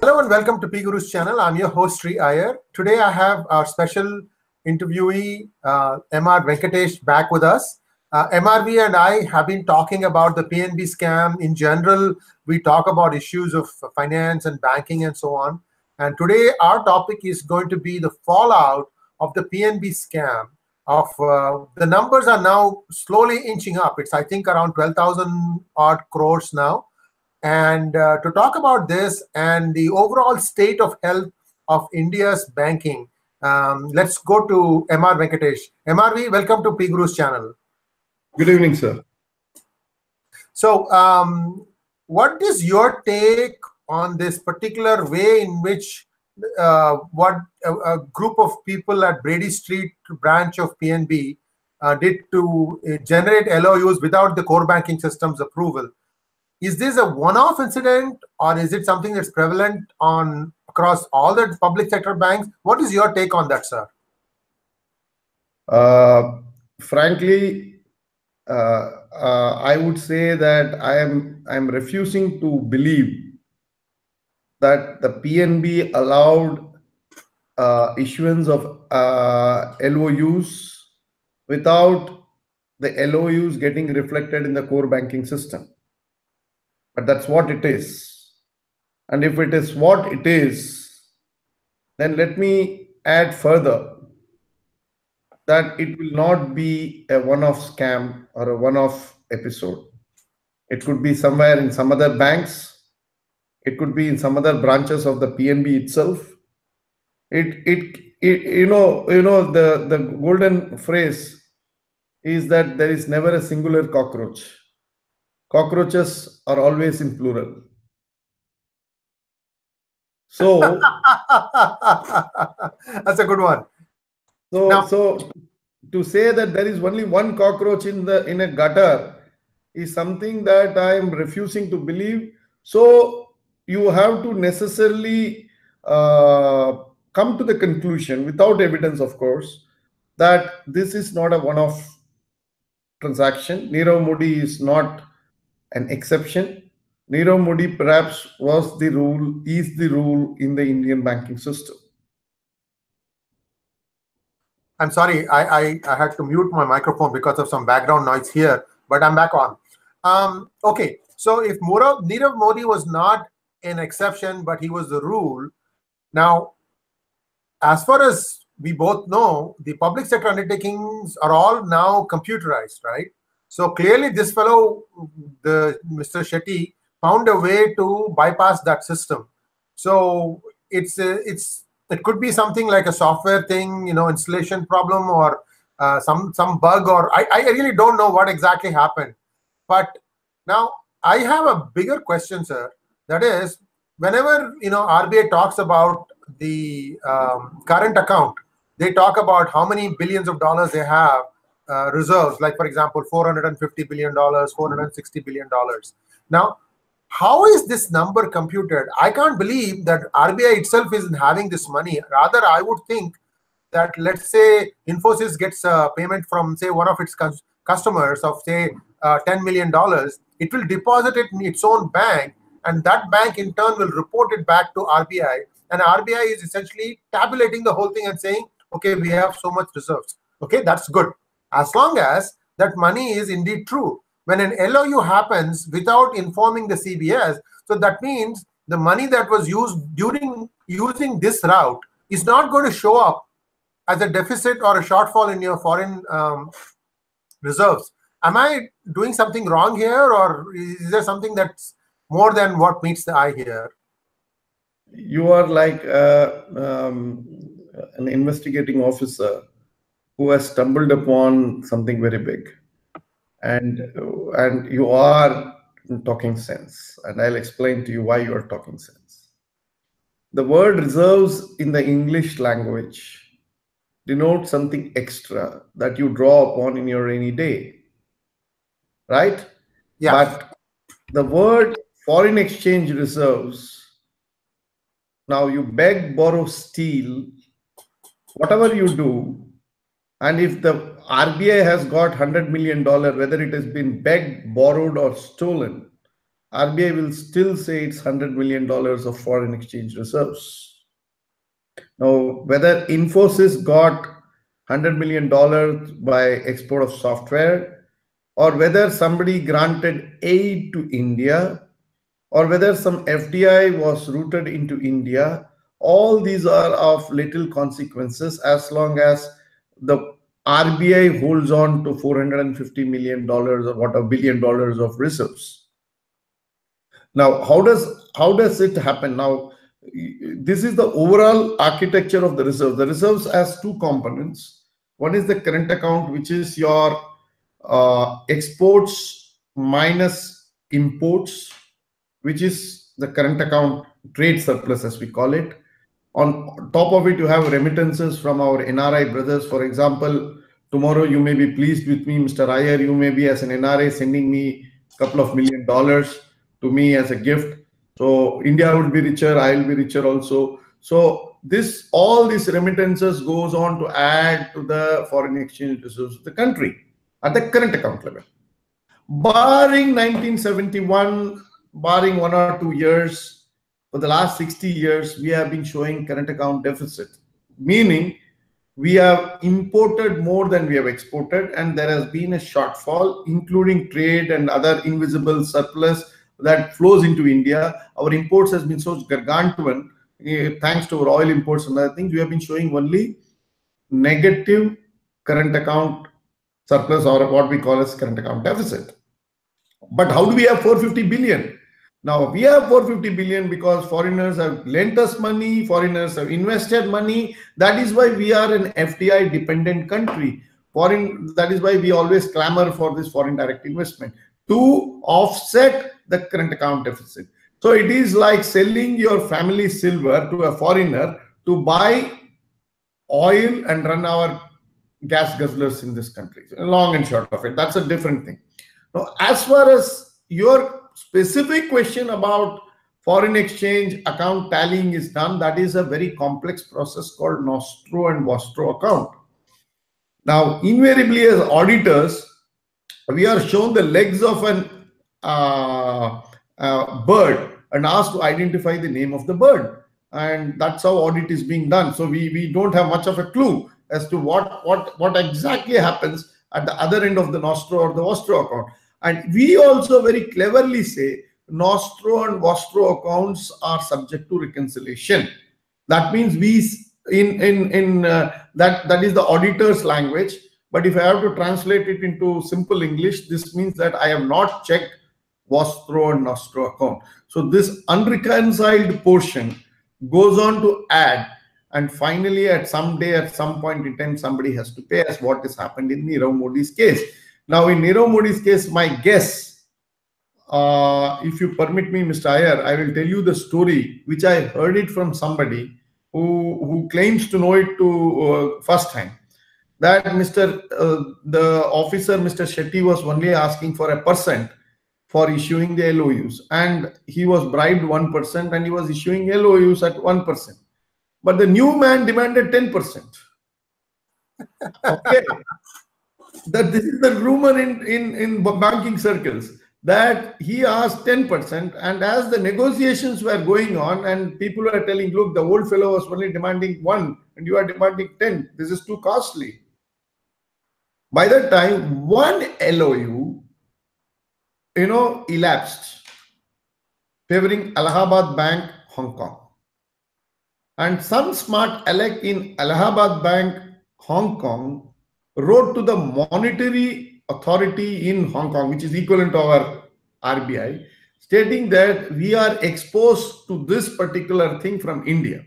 Hello and welcome to PGurus channel. I'm your host Sri Iyer. Today I have our special interviewee M R Venkatesh back with us. MRV and I have been talking about the PNB scam. In general, we talk about issues of finance and banking and so on. And today our topic is going to be the fallout of the PNB scam. The numbers are now slowly inching up. It's I think around 12,000 odd crores now. And to talk about this and the overall state of health of India's banking, let's go to M R Venkatesh. MRV, welcome to PGurus channel. Good evening, sir. So, what is your take on this particular way in which what a group of people at Brady Street branch of PNB did to generate LOUs without the core banking system's approval? Is this a one-off incident, or is it something that's prevalent across all the public sector banks? What is your take on that, sir? Frankly, I would say that I'm refusing to believe that the PNB allowed issuance of LOUs without the LOUs getting reflected in the core banking system. But that's what it is. And if it is what it is, then let me add further that it will not be a one-off scam or a one-off episode. It could be somewhere in some other banks. It could be in some other branches of the PNB itself. The golden phrase is that there is never a singular cockroach. Cockroaches are always in plural. So that's a good one. So to say that there is only one cockroach in a gutter is something that I am refusing to believe. So you have to necessarily come to the conclusion, without evidence, of course, that this is not a one-off transaction. Nirav Modi is not an exception. Nirav Modi perhaps is the rule in the Indian banking system. I'm sorry, I had to mute my microphone because of some background noise here, but I'm back on. Okay, so if Nirav Modi was not an exception, but he was the rule, now, as far as we both know, the public sector undertakings are all now computerized, right? So clearly this fellow, Mr. Shetty, found a way to bypass that system. So it could be something like a software thing, installation problem, or some bug, or I really don't know what exactly happened. But now I have a bigger question, sir. That is, whenever RBI talks about the current account, they talk about how many billions of dollars they have reserves, like for example, $450 billion, $460 billion. Now, how is this number computed? I can't believe that RBI itself isn't having this money. Rather, I would think that, let's say Infosys gets a payment from, say, one of its customers of, say, $10 million. It will deposit it in its own bank, and that bank in turn will report it back to RBI. And RBI is essentially tabulating the whole thing and saying, okay, we have so much reserves. Okay, that's good, as long as that money is indeed true. When an LOU happens without informing the CBS, so that means the money that was used during using this route is not going to show up as a deficit or a shortfall in your foreign reserves. Am I doing something wrong here, or is there something that's more than what meets the eye here? You are like an investigating officer who has stumbled upon something very big. And you are talking sense, and I'll explain to you why you are talking sense. The word reserves in the English language denotes something extra that you draw upon in your rainy day, right? Yeah. But the word foreign exchange reserves, now you beg, borrow, steal, whatever you do, And if the RBI has got $100 million, whether it has been begged, borrowed, or stolen, RBI will still say it's $100 million of foreign exchange reserves. Now, whether Infosys got $100 million by export of software, or whether somebody granted aid to India, or whether some FDI was routed into India, all these are of little consequences as long as the RBI holds on to $450 million or what, $1 billion of reserves. Now, how does it happen? Now, this is the overall architecture of the reserve. The reserves has two components. One is the current account, which is your exports minus imports, which is the current account trade surplus, as we call it. On top of it, you have remittances from our NRI brothers. For example, tomorrow you may be pleased with me, Mr. Iyer. You may be, as an NRI, sending me a couple of $1 million to me as a gift. So India would be richer, I will be richer also. So all these remittances goes on to add to the foreign exchange reserves of the country at the current account level. Barring 1971, barring 1 or 2 years, for the last 60 years, we have been showing current account deficit, meaning we have imported more than we have exported, and there has been a shortfall, including trade and other invisible surplus that flows into India. Our imports has been so gargantuan, thanks to our oil imports and other things. We have been showing only negative current account surplus, or what we call as current account deficit. But how do we have 450 billion? Now, we have 450 billion because foreigners have lent us money, foreigners have invested money. That is why we are an FDI dependent country. That is why we always clamor for this foreign direct investment to offset the current account deficit. So it is like selling your family silver to a foreigner to buy oil and run our gas guzzlers in this country. Long and short of it, that's a different thing. Now, as far as your specific question about foreign exchange account tallying is done, that is a very complex process called Nostro and Vostro account. Now, invariably as auditors, we are shown the legs of an bird and asked to identify the name of the bird. And that's how audit is being done. So we don't have much of a clue as to what exactly happens at the other end of the Nostro or the Vostro account. And we also very cleverly say Nostro and Vostro accounts are subject to reconciliation. That means that is the auditor's language. But if I have to translate it into simple English, this means that I have not checked Vostro and Nostro account. So this unreconciled portion goes on to add, and finally at some point in time, somebody has to pay us, what has happened in Nirav Modi's case. Now, in Nirav Modi's case, my guess, if you permit me, Mr. Iyer, I will tell you the story, which I heard it from somebody who claims to know it to first hand. That the officer, Mr. Shetty, was only asking for 1% for issuing the LOUs, and he was bribed 1%, and he was issuing LOUs at 1%. But the new man demanded 10%. Okay. That this is the rumor in banking circles, that he asked 10%, and as the negotiations were going on and people were telling, look, the old fellow was only demanding 1 and you are demanding 10, this is too costly. By that time, one LOU, elapsed, favoring Allahabad Bank, Hong Kong. And some smart elect in Allahabad Bank, Hong Kong, wrote to the monetary authority in Hong Kong, which is equivalent to our RBI, stating that we are exposed to this particular thing from India.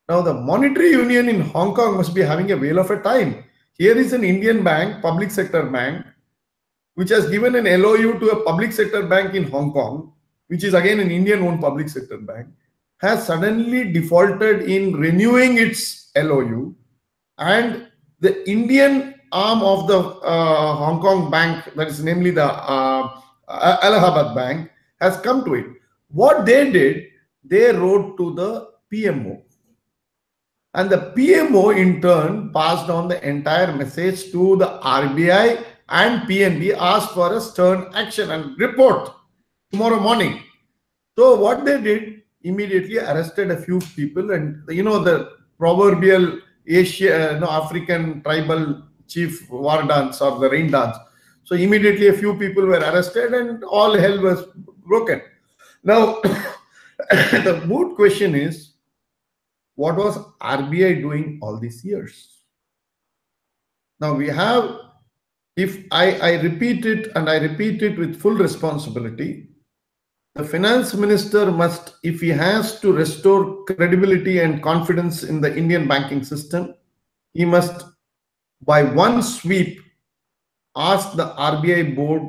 Now, the monetary union in Hong Kong must be having a whale of a time. Here is an Indian bank, public sector bank, which has given an LOU to a public sector bank in Hong Kong, which is again an Indian-owned public sector bank, has suddenly defaulted in renewing its LOU, and the Indian arm of the Hong Kong bank, that is namely the Allahabad Bank, has come to it. What they did, they wrote to the PMO And the PMO in turn passed on the entire message to the RBI and PNB, asked for a stern action and report tomorrow morning. So what they did, immediately arrested a few people, and the proverbial African tribal chief war dance or the rain dance. So immediately a few people were arrested and all hell was broken. Now, the moot question is, what was RBI doing all these years? Now we have, if I repeat it, and I repeat it with full responsibility, the finance minister must, if he has to restore credibility and confidence in the Indian banking system, he must, by one sweep, ask the RBI board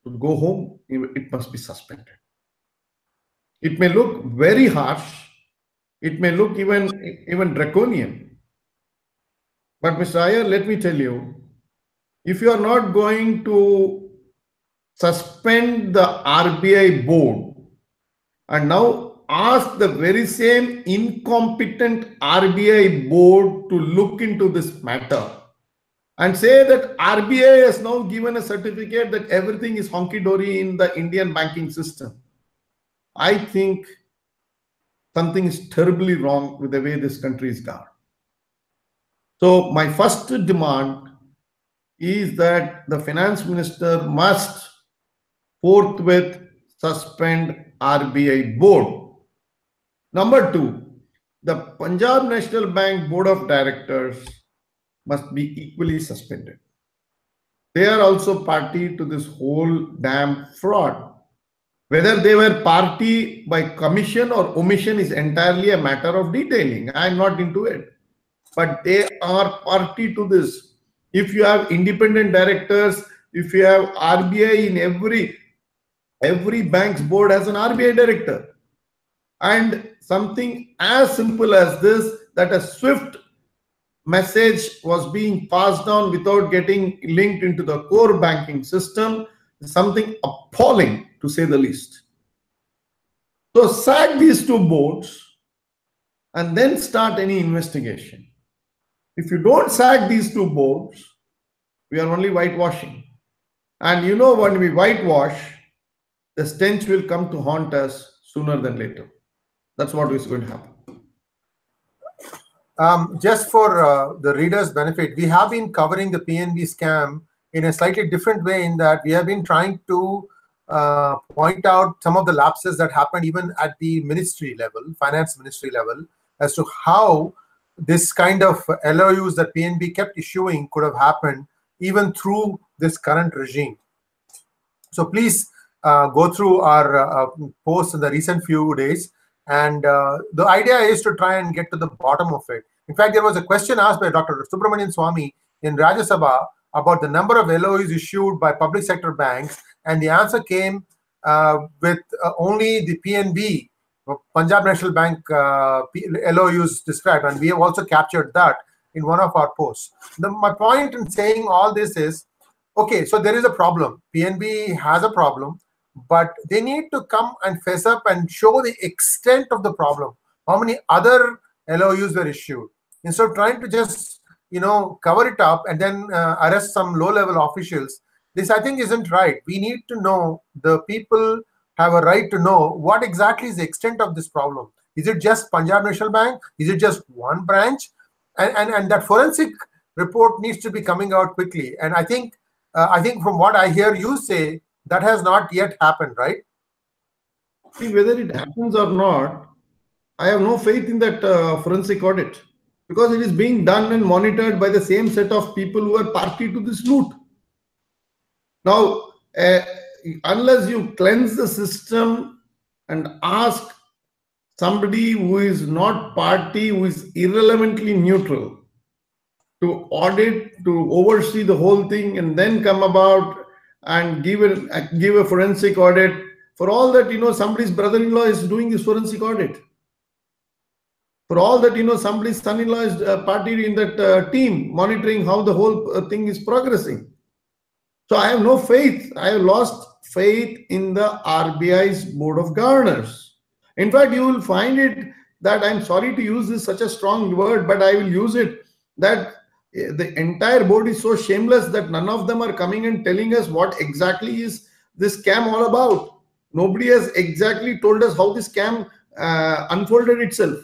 to go home. It must be suspended. It may look very harsh. It may look even draconian. But Mr. Iyer, let me tell you, if you are not going to suspend the RBI board and now ask the very same incompetent RBI board to look into this matter and say that RBI has now given a certificate that everything is honky-dory in the Indian banking system, I think something is terribly wrong with the way this country is governed. So my first demand is that the finance minister must forthwith suspend RBI board. Number two, the Punjab National Bank Board of Directors must be equally suspended. They are also party to this whole damn fraud. Whether they were party by commission or omission is entirely a matter of detailing. I am not into it. But they are party to this. If you have independent directors, if you have RBI in every bank's board has an RBI director. And something as simple as this, that a swift message was being passed on without getting linked into the core banking system, is something appalling, to say the least. So sack these two boards and then start any investigation. If you don't sack these two boards, we are only whitewashing. And when we whitewash, the stench will come to haunt us sooner than later. That's what is going to happen. Just for the readers' benefit, we have been covering the PNB scam in a slightly different way, in that we have been trying to point out some of the lapses that happened even at the ministry level, finance ministry level, as to how this kind of LOUs that PNB kept issuing could have happened even through this current regime. So please go through our posts in the recent few days. And the idea is to try and get to the bottom of it. In fact, there was a question asked by Dr. Subramanian Swamy in Rajya Sabha about the number of LOUs issued by public sector banks. And the answer came with only the PNB, Punjab National Bank LOUs described. And we have also captured that in one of our posts. My point in saying all this is, okay, so there is a problem. PNB has a problem, but they need to come and fess up and show the extent of the problem. How many other LOUs were issued? Instead of trying to just, cover it up and then arrest some low-level officials, this, I think, isn't right. We need to know, the people have a right to know what exactly is the extent of this problem. Is it just Punjab National Bank? Is it just one branch? And that forensic report needs to be coming out quickly. And I think from what I hear you say, that has not yet happened, right? See, whether it happens or not, I have no faith in that forensic audit, because it is being done and monitored by the same set of people who are party to this loot. Now, unless you cleanse the system and ask somebody who is not party, who is irrelevantly neutral, to audit, to oversee the whole thing, and then come about and give a forensic audit, for all that somebody's brother-in-law is doing this forensic audit, for all that somebody's son-in-law is party in that team monitoring how the whole thing is progressing. So I have no faith. I have lost faith in the RBI's Board of Governors. In fact, you will find it that, I'm sorry to use this such a strong word, but I will use it, that the entire board is so shameless that none of them are coming and telling us what exactly is this scam all about. Nobody has exactly told us how this scam unfolded itself,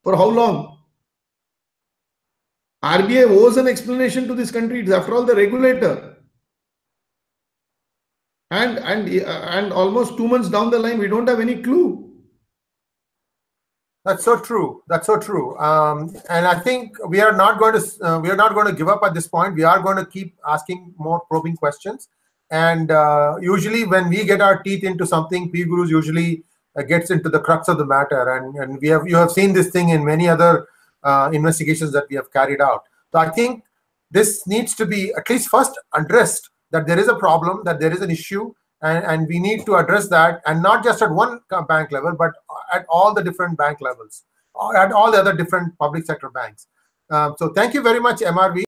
for how long. RBI owes an explanation to this country. It's after all the regulator. And almost 2 months down the line, we don't have any clue. That's so true. That's so true. And I think we are not going to give up at this point. We are going to keep asking more probing questions. And usually, when we get our teeth into something, PGurus usually gets into the crux of the matter. And you have seen this thing in many other investigations that we have carried out. So I think this needs to be at least first addressed, that there is a problem, that there is an issue, and we need to address that, and not just at one bank level, but at all the different bank levels, or at all the other different public sector banks. So thank you very much, MRV.